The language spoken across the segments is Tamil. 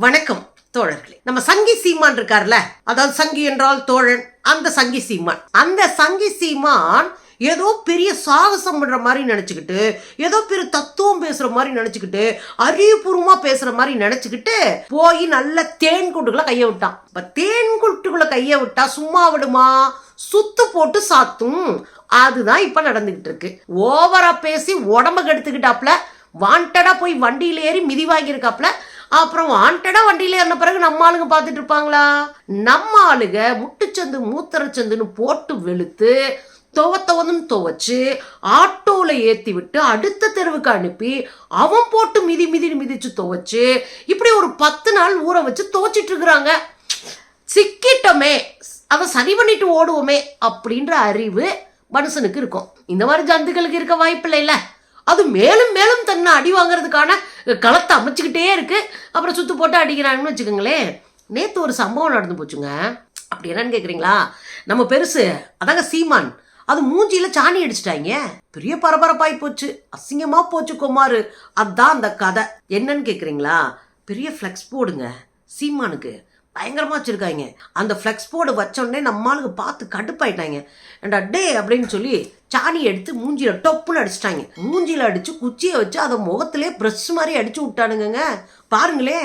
வணக்கம் தோழர்களே. நம்ம சங்கி சீமான் இருக்கார்ல, அதாவது சங்கி என்றால் தோழன், அந்த சங்கி சீமான் ஏதோ பெரிய சாகசம் பண்ற மாதிரி நினைச்சுக்கிட்டு, ஏதோ பெரிய தத்துவம் பேசுற மாதிரி நினைச்சுக்கிட்டு, அறிவுபூர்வமா பேசுற மாதிரி நினைச்சுக்கிட்டு போய் நல்ல தேன் கூட்டுக்குள்ள கைய விட்டான். இப்ப தேன் கூட்டுக்குள்ள கைய விட்டா சும்மா விடுமா? சுத்து போட்டு சாத்தும். அதுதான் இப்ப நடந்துகிட்டு இருக்கு. ஓவரா பேசி உடம்ப கெடுத்துக்கிட்டாப்ல, வாண்டடா போய் வண்டியில ஏறி மிதி வாங்கியிருக்காப்ல. அப்புறம் வாண்டடா வண்டியில ஏறின பிறகு நம்ம ஆளுங்க பார்த்துட்டு இருப்பாங்களா? நம்ம ஆளுங்க முட்டுச்சந்து மூத்தரச்சந்துன்னு போட்டு வெளுத்து துவச்சு ஆட்டோல ஏத்தி விட்டு அடுத்த தெருவுக்கு அனுப்பி அவன் போட்டு மிதிச்சு துவச்சு இப்படி ஒரு 10 நாள் ஊற வச்சு துவச்சிட்டு இருக்கிறாங்க. சிக்கிட்டோமே, அதை சரி பண்ணிட்டு ஓடுவோமே அப்படின்ற அறிவு மனுஷனுக்கு இருக்கும். இந்த மாதிரி ஜந்துக்களுக்கு இருக்க வாய்ப்பு இல்லைல்ல. அது மேலும் மேலும் தன்னை அடி வாங்குறதுக்கான களத்தை அமைச்சுக்கிட்டே இருக்கு. அப்புறம் சுத்து போட்டு அடிக்கிறாங்கன்னு வச்சுக்கோங்களேன். நேற்று ஒரு சம்பவம் நடந்து போச்சுங்க. அப்படி என்னன்னு கேட்குறீங்களா? நம்ம பெருசு அதாங்க சீமான், அது மூஞ்சியில சாணி அடிச்சிட்டாங்க. பெரிய பரபரப்பாய் போச்சு, அசிங்கமா போச்சு குமாரு. அதுதான் அந்த கதை. என்னன்னு கேட்குறீங்களா? பெரிய ஃப்ளெக்ஸ் போர்டுங்க சீமானுக்கு பயங்கரமா வச்சிருக்காங்க. அந்த ஃப்ளெக்ஸ் போர்டு வச்சோடனே நம்மளுக்கு பார்த்து கடுப்பாயிட்டாங்க. அண்ட் டே அப்படின்னு சொல்லி சாணி எடுத்து மூஞ்சில டொப்புன்னு அடிச்சிட்டாங்க. மூஞ்சில அடிச்சு குச்சியை வச்சு அதை முகத்திலே பிரஷ் மாதிரி அடிச்சு விட்டானுங்க. பாருங்களே.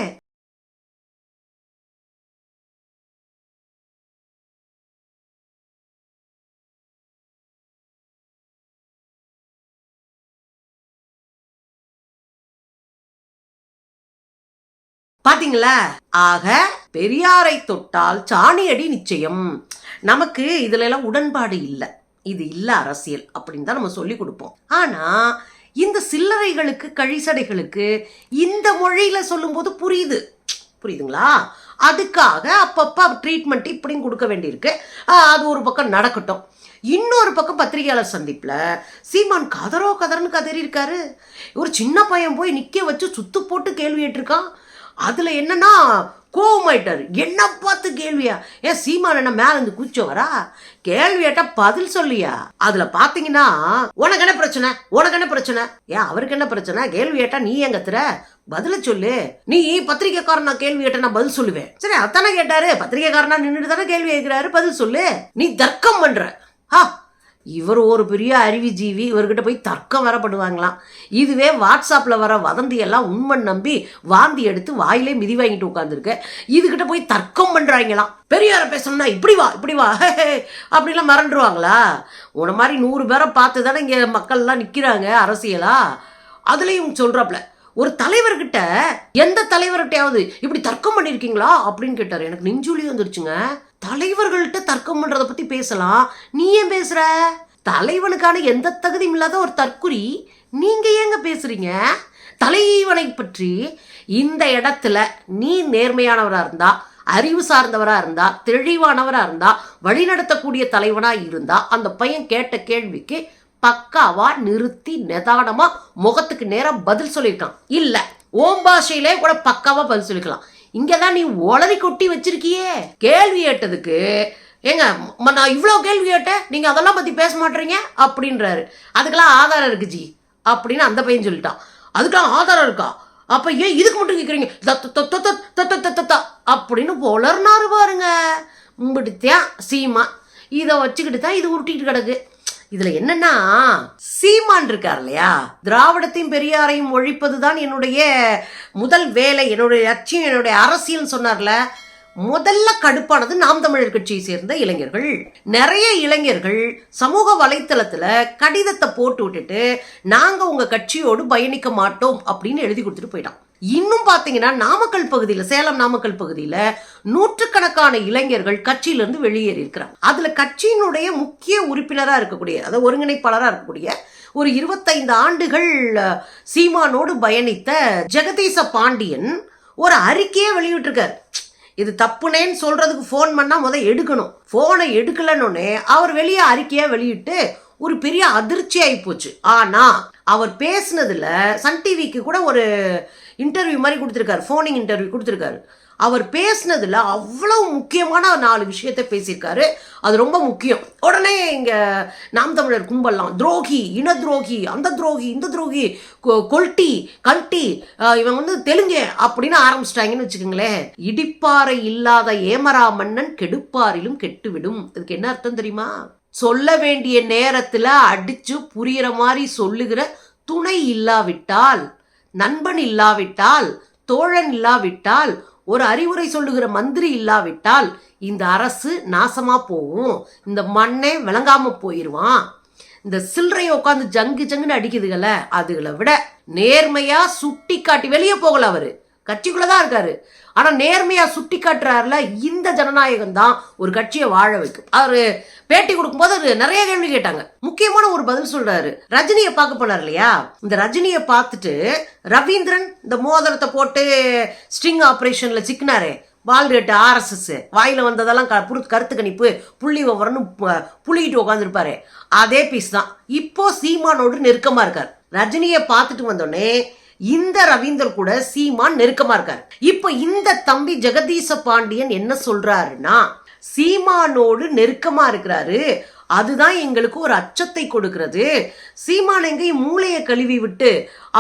பாத்தீங்களா? ஆக பெரியாரை தொட்டால் சாணியடி நிச்சயம். நமக்கு இதுல எல்லாம் உடன்பாடு இல்லை. இது இல்ல அரசியல் அப்படின்னு தான் நம்ம சொல்லி கொடுப்போம். ஆனா இந்த சில்லறைகளுக்கு கழிசடைகளுக்கு இந்த மொழியில சொல்லும் போது புரியுதுங்களா? அதுக்காக அப்பப்ப ட்ரீட்மெண்ட் இப்படின்னு கொடுக்க வேண்டியிருக்கு. அது ஒரு பக்கம் நடக்கட்டும். இன்னொரு பக்கம் பத்திரிகையாளர் சந்திப்புல சீமான் கதறன்னு கதறி இருக்காரு. ஒரு சின்ன பையன் போய் நிக்க வச்சு சுத்து போட்டு கேள்வி கேட்டிருக்கான். அதுல என்னன்னா கோவமாயிட்டாரு. என்ன பார்த்து கேள்வியா? ஏன் சீமான் என்ன மேல இருந்து கூச்சவரா? கேள்வி கேட்டா பதில் சொல்லியா? அதுல பாத்தீங்கன்னா உனக்கு என்ன பிரச்சனை? ஏன் அவருக்கு என்ன பிரச்சனை? கேள்வி கேட்டா நீ ஏன் கத்துற? பதில சொல்லு. நீ பத்திரிகைக்காரன், நான் கேள்வி கேட்ட நான் பதில் சொல்லுவேன். சரி, அத்தானே கேட்டாரு. பத்திரிகைக்காரனா நின்றுட்டு தானே கேள்வி கேட்கிறாரு, பதில் சொல்லு. நீ தர்க்கம் பண்ற. இவர் ஒரு பெரிய அறிவுஜீவி, இவர்கிட்ட போய் தர்க்கம் வர பண்ணுவாங்களாம். இதுவே வாட்ஸ்அப்பில் வர வதந்தி எல்லாம் உண்மை நம்பி வாந்தி எடுத்து வாயிலே மிதி வாங்கிட்டு உட்காந்துருக்கு. இதுகிட்ட போய் தர்க்கம் பண்ணுறாங்களாம். பெரியார பேசணும்னா இப்படி வா அப்படிலாம் மறந்துடுவாங்களா? உன மாதிரி 100 பேரை பார்த்து தானே இங்கே மக்கள்லாம் நிற்கிறாங்க அரசியலா. அதுலேயும் சொல்கிறாப்புல, ஒரு தலைவர்கிட்ட, எந்த தலைவர்கிட்டையாவது இப்படி தர்க்கம் பண்ணியிருக்கீங்களா அப்படின்னு கேட்டார். எனக்கு நெஞ்சுலி வந்துருச்சுங்க. தலைவர்கள்ட்ட தர்க்கம் பண்றதை பத்தி பேசலாம், நீ ஏன் பேசுற? தலைவனுக்கான எந்த தகுதியும் இல்லாத ஒரு தற்குறி நீங்க ஏங்க பேசுறீங்க? தலைவனை பற்றி இந்த இடத்துல நீ நேர்மையானவரா இருந்தா, அறிவு சார்ந்தவரா இருந்தா, தெளிவானவரா இருந்தா, வழிநடத்தக்கூடிய தலைவனா இருந்தா, அந்த பையன் கேட்ட கேள்விக்கு பக்காவா நிறுத்தி நிதானமா முகத்துக்கு நேரம் பதில் சொல்லியிருக்கான். இல்ல ஓம் பாஷையிலே கூட பக்காவா பதில் சொல்லிக்கலாம். இங்கதான் நீ ஒளரி கொட்டி வச்சிருக்கியே. கேள்வி கேட்டதுக்கு ஏங்க நான் இவ்வளவு கேள்வி கேட்டேன், நீங்க அதெல்லாம் பத்தி பேச மாட்டீங்க அப்படின்றாரு. அதுக்கெல்லாம் ஆதாரம் இருக்கு ஜி அப்படின்னு அந்த பையன் சொல்லிட்டான். அதுக்கெல்லாம் ஆதாரம் இருக்கா? அப்ப ஏன் இதுக்கு மட்டும் கேக்குறீங்க அப்படின்னு பொலர்னாரு பாருங்க. முடித்தான் சீமா. இதை வச்சுக்கிட்டு தான் இது உருட்டிட்டு கிடக்கு. இதுல என்னன்னா, சீமான் இருக்கார் இல்லையா, திராவிடத்தையும் பெரியாரையும் ஒழிப்பதுதான் என்னுடைய முதல் வேலை, என்னுடைய லட்சியம், என்னுடைய அரசியல் சொன்னார்ல. முதல்ல கடுப்பானது நாம் தமிழர் கட்சியை சேர்ந்த இளைஞர்கள். நிறைய இளைஞர்கள் சமூக வலைத்தளத்துல கடிதத்தை போட்டு விட்டுட்டு நாங்க உங்க கட்சியோடு பயணிக்க மாட்டோம் அப்படின்னு எழுதி கொடுத்துட்டு போயிட்டான். இன்னும் பாத்தீங்கன்னா நாமக்கல் பகுதியில, சேலம் நாமக்கல் பகுதியில நூற்றுக்கணக்கான இளைஞர்கள் கட்சியிலிருந்து வெளியேறி இருக்கிறாங்க. அதுல கட்சியினுடைய முக்கிய உறுப்பினரா இருக்கக்கூடிய, அதாவது ஒருங்கிணைப்பாளராக இருக்கக்கூடிய, ஒரு 25 ஆண்டுகள் சீமானோடு பயணித்த ஜெகதீச பாண்டியன் ஒரு அறிக்கையை வெளியிட்டிருக்காரு. இது தப்புனேன்னு சொல்றதுக்கு போன் பண்ணா எடுக்கணும். போனை எடுக்கலன்னு அவர் வெளியே அறிக்கையா வெளியிட்டு ஒரு பெரிய அதிர்ச்சி ஆகி போச்சு. ஆனா அவர் பேசினதுல சன் டிவிக்கு கூட ஒரு இன்டர்வியூ மாதிரி கொடுத்துருக்காரு, போனிங் இன்டர்வியூ கொடுத்துருக்காரு. அவர் பேசினதுல அவ்வளவு முக்கியமான 4 விஷயத்தை பேசியிருக்காரு. அது ரொம்ப முக்கியம். உடனே இங்க நாம் தமிழர் கும்பல்லாம் துரோகி, இன துரோகி, அந்த துரோகி, இந்த துரோகி, கொல்ட்டி கல்ட்டி, இவன் வந்து தெலுங்கு அப்படின்னு ஆரம்பிச்சிட்டாங்கன்னு வச்சுக்கோங்களேன். இடிப்பாறை இல்லாத ஏமரா மன்னன் கெடுப்பாரிலும் கெட்டுவிடும். இதுக்கு என்ன அர்த்தம் தெரியுமா? சொல்ல வேண்டிய நேரத்துல அடிச்சு புரியுற மாதிரி சொல்லுகிற துணை இல்லாவிட்டால், நண்பன் இல்லாவிட்டால், தோழன் இல்லாவிட்டால், ஒரு அறிவுரை சொல்லுகிற மந்திரி இல்லாவிட்டால் இந்த அரசு நாசமா போகும். இந்த மண்ணே விளங்காம போயிருவான். இந்த சில்லறையை உட்காந்து ஜங்கு ஜங்குன்னு அடிக்குதுகள்ல, அதுகளை விட நேர்மையா சுட்டி காட்டி வெளியே போகல. அவரு கட்சிக்குள்ளதான் இருக்காரு. ஆனா நேர்மையா சுட்டி காட்டுறாருல, இந்த ஜனநாயகம் தான் ஒரு கட்சியை வாழ வைக்கும். அவரு பேட்டி கொடுக்கும்போது நிறைய கேள்வி கேட்டாங்க. முக்கியமான ஒரு பதில் சொல்றாரு. ரஜினியை பார்க்க போனார் இல்லையா, இந்த ரஜினியை பார்த்துட்டு ரவீந்திரன் இந்த மோதிரத்தை போட்டு ஸ்ட்ரிங் ஆபரேஷன்ல சிக்கினாரே, வால்ரேட்டு RSS வாயில வந்ததெல்லாம் கருத்து கணிப்பு புள்ளி விவரம்னு புள்ளிக்கிட்டு உட்காந்துருப்பாரு. அதே பீஸ் தான் இப்போ சீமானோடு நெருக்கமா இருக்கார். ரஜினியை பார்த்துட்டு வந்தோடனே இந்த ரவீந்தர் கூட சீமான் நெருக்கமா இருக்காரு. இப்ப இந்த தம்பி ஜெகதீச பாண்டியன் என்ன சொல்றாருன்னா, சீமானோடு நெருக்கமா இருக்கிறாரு, அதுதான் எங்களுக்கு ஒரு அச்சத்தை கொடுக்கிறது. சீமான் எங்கேயும் மூளையை கழுவி விட்டு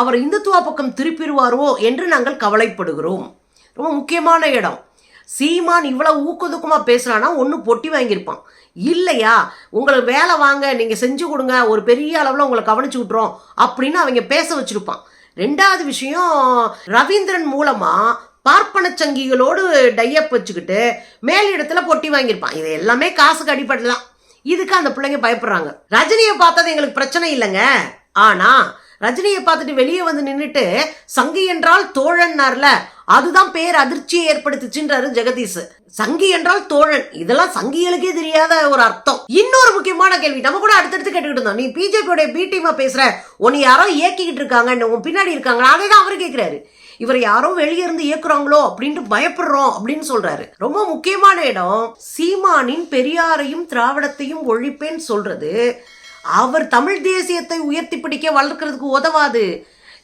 அவர் இந்துத்துவா பக்கம் திருப்பிடுவாரோ என்று நாங்கள் கவலைப்படுகிறோம். ரொம்ப முக்கியமான இடம். சீமான் இவ்வளவு ஊக்கதுக்கமா பேசுறானா ஒன்னு பொட்டி வாங்கியிருப்பான், இல்லையா உங்களுக்கு வேலை வாங்க நீங்க செஞ்சு கொடுங்க, ஒரு பெரிய அளவுல உங்களை கவனிச்சு விட்டுறோம் அப்படின்னு அவங்க பேச வச்சிருப்பான். 2வது விஷயம், ரவீந்திரன் மூலமா பார்ப்பன சங்கிகளோடு டையப் வச்சுக்கிட்டு மேலிடத்துல பொட்டி வாங்கியிருப்பான். இது எல்லாமே காசுக்கு அடிப்படைதான். இதுக்கு அந்த பிள்ளைங்க பயப்படுறாங்க. ரஜினியை பார்த்தது எங்களுக்கு பிரச்சனை இல்லைங்க, ஆனா ரஜினியை பார்த்துட்டு வெளியே வந்து நின்றுட்டு சங்கி என்றால் தோழன்னார்ல, அதுதான் பேர் அதிர்ச்சியை ஏற்படுத்துச்சுன்றாரு ஜெகதீஷ். சங்கி என்றால் தோழன், இதெல்லாம் சங்கிகளுக்கே தெரியாத ஒரு அர்த்தம். இன்னொரு முக்கியமான கேள்வி நம்ம கூட அடுத்தடுத்து கேட்டுக்கிட்டு இருந்தோம். நீ பிஜேபியோட பி டீமா பேசுற, உன்னை யாரோ இயக்கிக்கிட்டு இருக்காங்க, உன் பின்னாடி இருக்காங்க, அதேதான் அவரு கேட்கிறாரு. இவர் யாரோ வெளியே இருந்து இயக்குறாங்களோ அப்படின்ட்டு பயப்படுறோம் அப்படின்னு சொல்றாரு. ரொம்ப முக்கியமான இடம், சீமானின் பெரியாரையும் திராவிடத்தையும் ஒழிப்பேன்னு சொல்றது அவர் தமிழ் தேசியத்தை உயர்த்தி பிடிக்க வளர்க்கறதுக்கு உதவாது.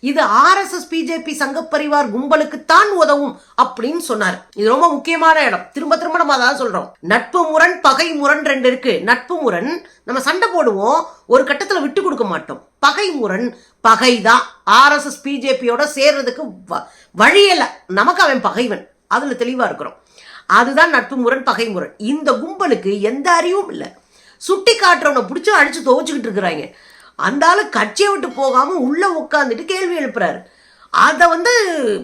இது RSS பிஜேபி சங்க பரிவார் கும்பலுக்குத்தான் உதவும் அப்படின்னு சொன்னார். இது ரொம்ப முக்கியமான இடம். திரும்ப திரும்ப நம்ம அதான் சொல்றோம். நட்பு முரண் பகை முரண் 2 இருக்கு. நட்பு முரண் நம்ம சண்டை போடுவோம், ஒரு கட்டத்துல விட்டு கொடுக்க மாட்டோம். பகை முரண் பகைதான். RSS பிஜேபியோட சேர்றதுக்கு வழியல்ல, நமக்கு அவன் பகைவன், அதுல தெளிவா இருக்கிறோம். அதுதான் நட்பு முரண் பகை முரண். இந்த கும்பலுக்கு எந்த அறிவும் இல்லை. சுட்டி காட்டுறவனை பிடிச்சி அடிச்சு துவச்சுக்கிட்டு இருக்கிறாங்க. அந்த ஆளு கட்சியை விட்டு போகாம உள்ள உட்காந்துட்டு கேள்வி எழுப்புறாரு. அதை வந்து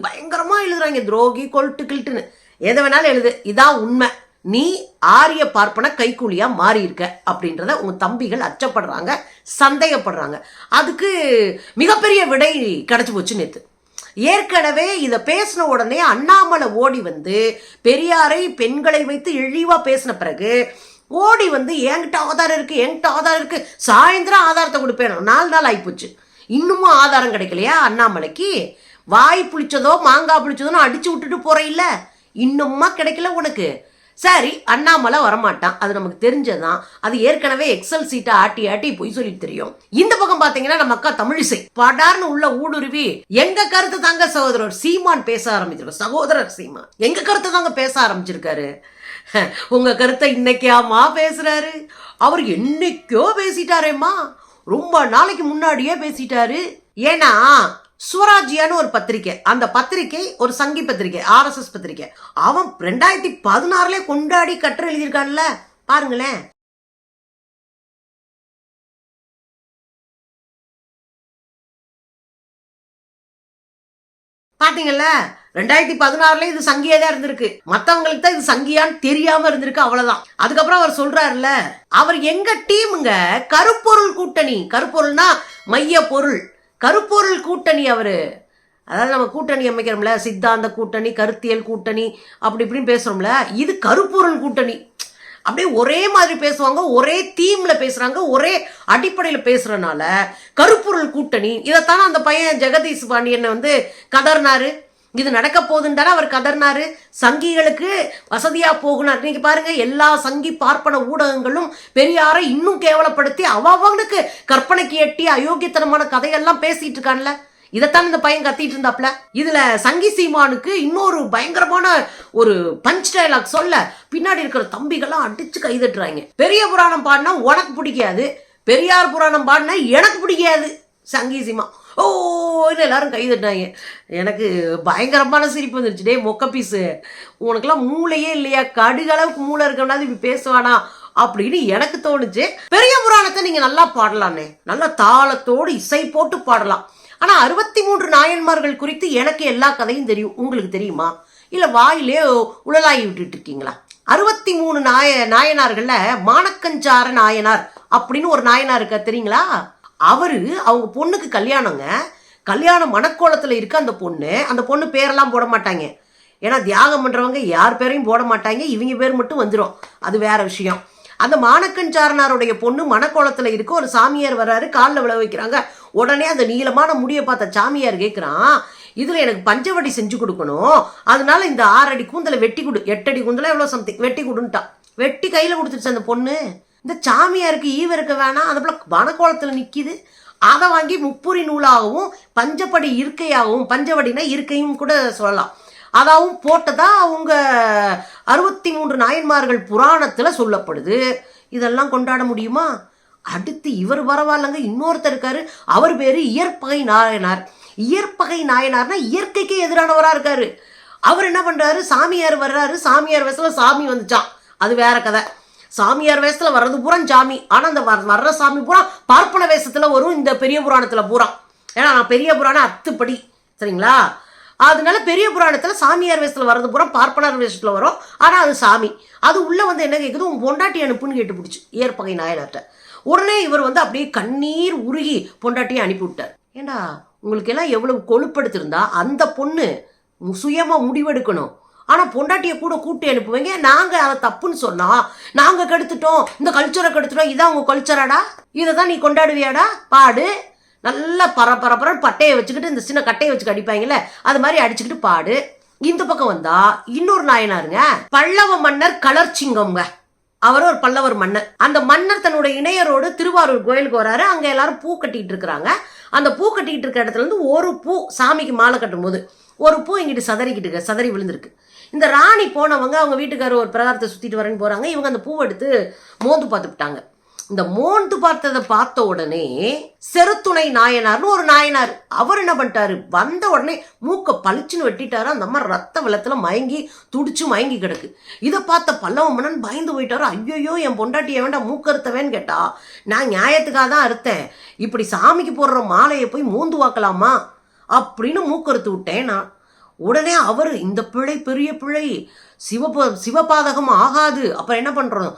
பயங்கரமா எழுதுறாங்க, துரோகி கொல்ட்டு கில்ட்டுன்னு எதை வேணாலும் எழுது, இதான் உண்மை. நீ ஆரிய பார்ப்பன கைக்கூலியா மாறி இருக்க அப்படின்றத உங்க தம்பிகள் அச்சப்படுறாங்க, சந்தேகப்படுறாங்க. அதுக்கு மிகப்பெரிய விடை கிடைச்சு போச்சு நேத்து. ஏற்கனவே இதை பேசின உடனே அண்ணாமலை ஓடி வந்து பெரியாரை பெண்களை வைத்து இழிவா பேசின பிறகு ஓடி வந்து என்கிட்ட ஆதாரம் இருக்கு, சாயந்தரம் ஆதாரத்தை கொடுப்பேன். 4 நாள் ஆயிப்போச்சு, இன்னமும் ஆதாரம் கிடைக்கலையா அண்ணாமலைக்கு? வாய் புளிச்சதோ மாங்காய் புளிச்சதோ அடிச்சு விட்டுட்டு போற இல்ல, இன்னுமா கிடைக்கல உனக்கு? சரி, அண்ணாமலை வரமாட்டான், அது நமக்கு தெரிஞ்சதான். அது ஏற்கனவே எக்ஸல் சீட்டை ஆட்டி ஆட்டி பொய் சொல்லிட்டு தெரியும். இந்த பக்கம் பாத்தீங்கன்னா நம்ம அக்கா தமிழிசை படார்னு உள்ள ஊடுருவி எங்க கருத்து தாங்க சகோதரர் சீமான் பேச ஆரம்பிச்சிருக்க. சகோதரர் சீமான் எங்க கருத்து தாங்க பேச ஆரம்பிச்சிருக்காரு. உங்க கருத்தை இன்னைக்காமா பேசுறாரு? அவர் என்னைக்கோ பேசிட்டாரேம்மா, ரொம்ப நாளைக்கு முன்னாடியே பேசிட்டாரு. ஏன்னா சுவராஜ்யான்னு ஒரு பத்திரிக்கை, அந்த பத்திரிக்கை ஒரு சங்கி பத்திரிக்கை, RSS பத்திரிக்கை, அவன் 2016 கொண்டாடி கட்டுரை எழுதியிருக்கான்ல, பாருங்களேன். பாத்தீங்கல்ல, 2016 இது சங்கியா தான் இருந்திருக்கு. மத்தவங்களுக்கு தான் இது சங்கியான்னு தெரியாம இருந்திருக்கு, அவ்வளவுதான். அதுக்கப்புறம் அவர் சொல்றாருல்ல, அவர் எங்க டீமுங்க, கருப்பொருள் கூட்டணி. கருப்பொருள்னா மைய பொருள், கருப்பொருள் கூட்டணி. அவரு அதாவது நம்ம கூட்டணி அமைக்கிறோம்ல, சித்தாந்த கூட்டணி, கருத்தியல் கூட்டணி, அப்படி இப்படின்னு பேசுறோம்ல, இது கருப்பொருள் கூட்டணி. அப்படியே ஒரே மாதிரி பேசுவாங்க, ஒரே தீம்ல பேசுறாங்க, ஒரே அடிப்படையில பேசுறதுனால கருப்பொருள் கூட்டணி. இதைத்தானே அந்த பையன் ஜெகதீஷ் பாண்டியன் வந்து கதர்னாரு. இது நடக்க போகுதுன்றாரு அவர் கதர்னாரு. சங்கிகளுக்கு வசதியா போகணும். நீங்க பாருங்க, எல்லா சங்கி பார்ப்பன ஊடகங்களும் பெரியாரை இன்னும் கேவலப்படுத்தி அவனுக்கு கற்பனைக்கு எட்டி அயோக்கியத்தனமான கதையெல்லாம் பேசிட்டு இருக்கான்ல. இதைத்தான் இந்த பையன் கத்திட்டு இருந்தாப்ல. இதுல சங்கி சீமானுக்கு இன்னொரு பயங்கரமான ஒரு பஞ்ச் டயலாக் சொல்ல பின்னாடி இருக்கிற தம்பிகள்லாம் அடிச்சு கைதட்டுறாங்க. பெரிய புராணம் பாடினா உனக்கு பிடிக்காது, பெரியார் புராணம் பாடினா எனக்கு பிடிக்காது. சங்கி சீமா ஓ எல்லாரும் கைதட்டாங்க. எனக்கு பயங்கரமான சிரிப்பு வந்துருச்சு. டே மொக்க பீஸு, உனக்குலாம் மூளையே இல்லையா? கடுகளவுக்கு மூளை இருக்கவனாவது இப்படி பேசுவானா அப்படின்னு எனக்கு தோணுச்சு. பெரிய புராணத்தை நீங்க நல்லா பாடலானே, நல்லா தாளத்தோடு இசை போட்டு பாடலாம். ஆனா 63 நாயன்மார்கள் குறித்து எனக்கு எல்லா கதையும் தெரியும். உங்களுக்கு தெரியுமா? இல்ல வாயிலே உழலாகி விட்டுட்டு இருக்கீங்களா? 63 நாயனார்கள்ல மானக்கஞ்சார நாயனார் அப்படின்னு ஒரு நாயனார் இருக்க தெரியுங்களா? அவங்க பொண்ணுக்கு கல்யாணங்க. கல்யாண மணக்கோலத்துல இருக்க அந்த பொண்ணு பேரெல்லாம் போட மாட்டாங்க. ஏன்னா தியாகம் பண்றவங்க யார் பேரையும் போட மாட்டாங்க, இவங்க பேர் மட்டும் வந்துடும். அது வேற விஷயம். அந்த மானக்கஞ்சாரனாருடைய பொண்ணு மணக்கோலத்துல இருக்க ஒரு சாமியார் வர்றாரு, காலில் விழ வைக்கிறாங்க. உடனே அந்த நீளமான முடியை பார்த்த சாமியார் கேட்குறான், இதுல எனக்கு பஞ்சவடி செஞ்சு கொடுக்கணும், அதனால இந்த 6 அடி கூந்தலை வெட்டி கொடு, 8 அடி கூந்தலை எவ்வளோ சம்திங் வெட்டி கொடுன்ட்டான். வெட்டி கையில் கொடுத்துருச்சு அந்த பொண்ணு. இந்த சாமியாருக்கு ஈவ இருக்க வேணாம், அது போல மணக்கோலத்தில் நிற்கிது. அதை வாங்கி முப்புரி நூலாகவும் பஞ்சப்படி இருக்கையாகவும், பஞ்சவடினா இருக்கையும் கூட சொல்லலாம், அதாவும் போட்டதா அவங்க 63 நாயன்மார்கள் புராணத்தில் சொல்லப்படுது. இதெல்லாம் கொண்டாட முடியுமா? அடுத்து இவர் பரவாயில்லங்க, இன்னொருத்தர் இருக்காரு, அவர் பேரு இயற்பகை நாயனார். இயற்பகை நாயனார்னா இயற்கைக்கு எதிரானவராக இருக்காரு. அவர் என்ன பண்றாரு, சாமியார் வர்றாரு, சாமியார் வேஷத்துல சாமி வந்துச்சான், அது வேற கதை. சாமியார் வேஷத்துல வர்றது பூரா சாமி, ஆனா அந்த வர்ற சாமி பூரா பார்ப்பன வேஷத்துல வரும் இந்த பெரிய புராணத்துல பூரா. ஏன்னா நான் பெரிய புராணம் 10 படி, சரிங்களா? அதனால பெரிய புராணத்துல சாமியார் வேஷத்துல வர்றது பூரா பார்ப்பனர் வேஷத்துல வரும், ஆனா அது சாமி. அது உள்ள வந்து என்ன கேட்குது, உன் பொண்டாட்டி அனுப்புன்னு கேட்டு பிடிச்சி இயற்பகை நாயனார்ட்ட. உடனே இவர் வந்து அப்படியே கண்ணீர் உருகி பொண்டாட்டியை அனுப்பி விட்டார். ஏண்டா உங்களுக்கு எல்லாம் எவ்வளவு கொழுப்படுத்திருந்தா அந்த பொண்ணு சுயமா முடிவெடுக்கணும், ஆனா பொண்டாட்டியை கூட கூட்டி அனுப்புவீங்க. நாங்க அதை தப்புன்னு சொன்னா நாங்க கெடுத்துட்டோம், இந்த கல்ச்சரை கெடுத்துட்டோம், இதான் உங்க கல்ச்சராடா, இதை தான் நீ கொண்டாடுவியாடா, பாடு. நல்லா பரபரப்புறம் பட்டையை வச்சுக்கிட்டு, இந்த சின்ன கட்டையை வச்சுக்க அடிப்பாங்கல்ல, அது மாதிரி அடிச்சுக்கிட்டு பாடு. இந்த பக்கம் வந்தா இன்னொரு நாயனாருங்க, பல்லவ மன்னர் கலர்ச்சிங்கம்ங்க. அவர் ஒரு பல்லவர் மன்னர். அந்த மன்னர் தன்னுடைய இணையரோடு திருவாரூர் கோயிலுக்கு வராரு. அங்க எல்லாரும் பூ கட்டிட்டு இருக்கிறாங்க. அந்த பூ கட்டிட்டு இருக்கிற இடத்துல இருந்து ஒரு பூ சாமிக்கு மாலை கட்டும் போது ஒரு பூ இங்கிட்டு சதறி விழுந்திருக்கு. இந்த ராணி போனவங்க அவங்க வீட்டுக்காரர் ஒரு பிரகாரத்தை சுத்திட்டு வரேன்னு போறாங்க. இவங்க அந்த பூவை எடுத்து மோந்து பார்த்துட்டாங்க. இந்த மோந்து பார்த்ததை பார்த்த உடனே செருத்துணை நாயனார்னு ஒரு நாயனார், அவர் என்ன பண்ணிட்டாரு, வந்த உடனே மூக்க பளிச்சுன்னு வெட்டிட்டாரு. அந்த அம்மா ரத்த வெள்ளத்துல மயங்கி துடிச்சு மயங்கி கிடக்கு. இதை பார்த்த பல்லவ மன்னன் பயந்து போயிட்டாரு. ஐயோ என் பொண்டாட்டியை வேண்டாம் மூக்கறுத்தவேன்னு கேட்டா, நான் நியாயத்துக்காக தான் அறுத்தேன், இப்படி சாமிக்கு போடுற மாலையை போய் மோந்து வாக்கலாமா அப்படின்னு மூக்கறுத்து விட்டேன் நான். உடனே அவர் இந்த பிழை பெரிய பிழை, சிவபாதகம் ஆகாது, அப்புறம் என்ன பண்றோம்,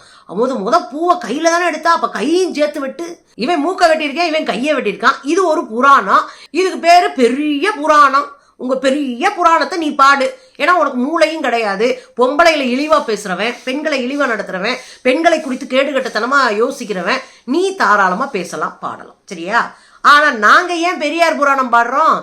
முத பூவை கையில தானே எடுத்தா, அப்ப கையும் சேர்த்து விட்டு, இவன் மூக்க வெட்டியிருக்கான், இவன் கையை வெட்டியிருக்கான், இது ஒரு புராணம், இதுக்கு பேரு பெரிய புராணம். உங்க பெரிய புராணத்தை நீ பாடு, ஏன்னா உனக்கு மூளையும் கிடையாது, பொம்பளைகளை இழிவா பேசுறவன், பெண்களை இழிவா நடத்துறவன், பெண்களை குறித்து கேடுகட்டத்தனமா யோசிக்கிறவன், நீ தாராளமா பேசலாம் பாடலாம், சரியா? ஆனா நாங்க ஏன் பெரியார் புராணம் பாடுறோம்,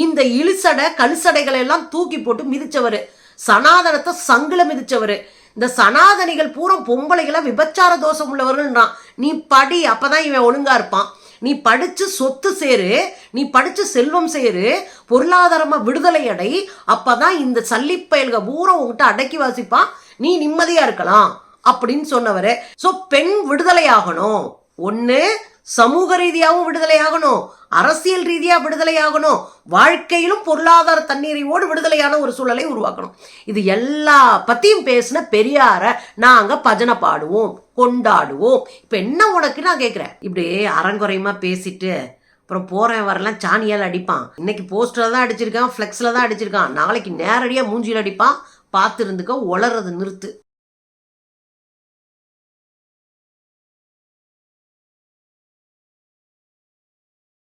இந்த இழுசடை கழுசடைகளை எல்லாம் தூக்கி போட்டு மிதிச்சவரு, சனாதனத்தை சங்குல மிதிச்சவரு. இந்த சனாதனிகள் பூரா பொம்பளைகளை விபச்சார தோஷம் உள்ளவர்கள்ன்றான். நீ படி, அப்பதான் இவன் ஒழுங்கா இருப்பான். நீ படிச்சு சொத்து சேரு, நீ படிச்சு செல்வம் சேரு, பொருளாதாரமா விடுதலை அடை, அப்பதான் இந்த சல்லிப்பயல்க பூரா உங்ககிட்ட அடக்கி வாசிப்பான், நீ நிம்மதியா இருக்கலாம் அப்படின்னு சொன்னவரு. சோ பெண் விடுதலை ஆகணும், ஒண்ணு சமூக ரீதியாகவும் விடுதலை ஆகணும், அரசியல் ரீதியா விடுதலை ஆகணும், வாழ்க்கையிலும் பொருளாதார தண்ணீரையோடு விடுதலையான ஒரு சூழலை உருவாக்கணும். இது எல்லா பத்தியும் பேசின பெரியார நாங்க பஜனை பாடுவோம், கொண்டாடுவோம். இப்ப என்ன உனக்கு நான் கேட்கிறேன், இப்படி அறங்குறையமா பேசிட்டு அப்புறம் போறேன் வரலாம் சாணியால் அடிப்பான். இன்னைக்கு போஸ்டர்ல தான் அடிச்சிருக்கான், ஃபிளெக்ஸ்ல தான் அடிச்சிருக்கான், நாளைக்கு நேரடியா மூஞ்சியில் அடிப்பான். பார்த்து இருந்துக்க, உளறது நிறுத்து.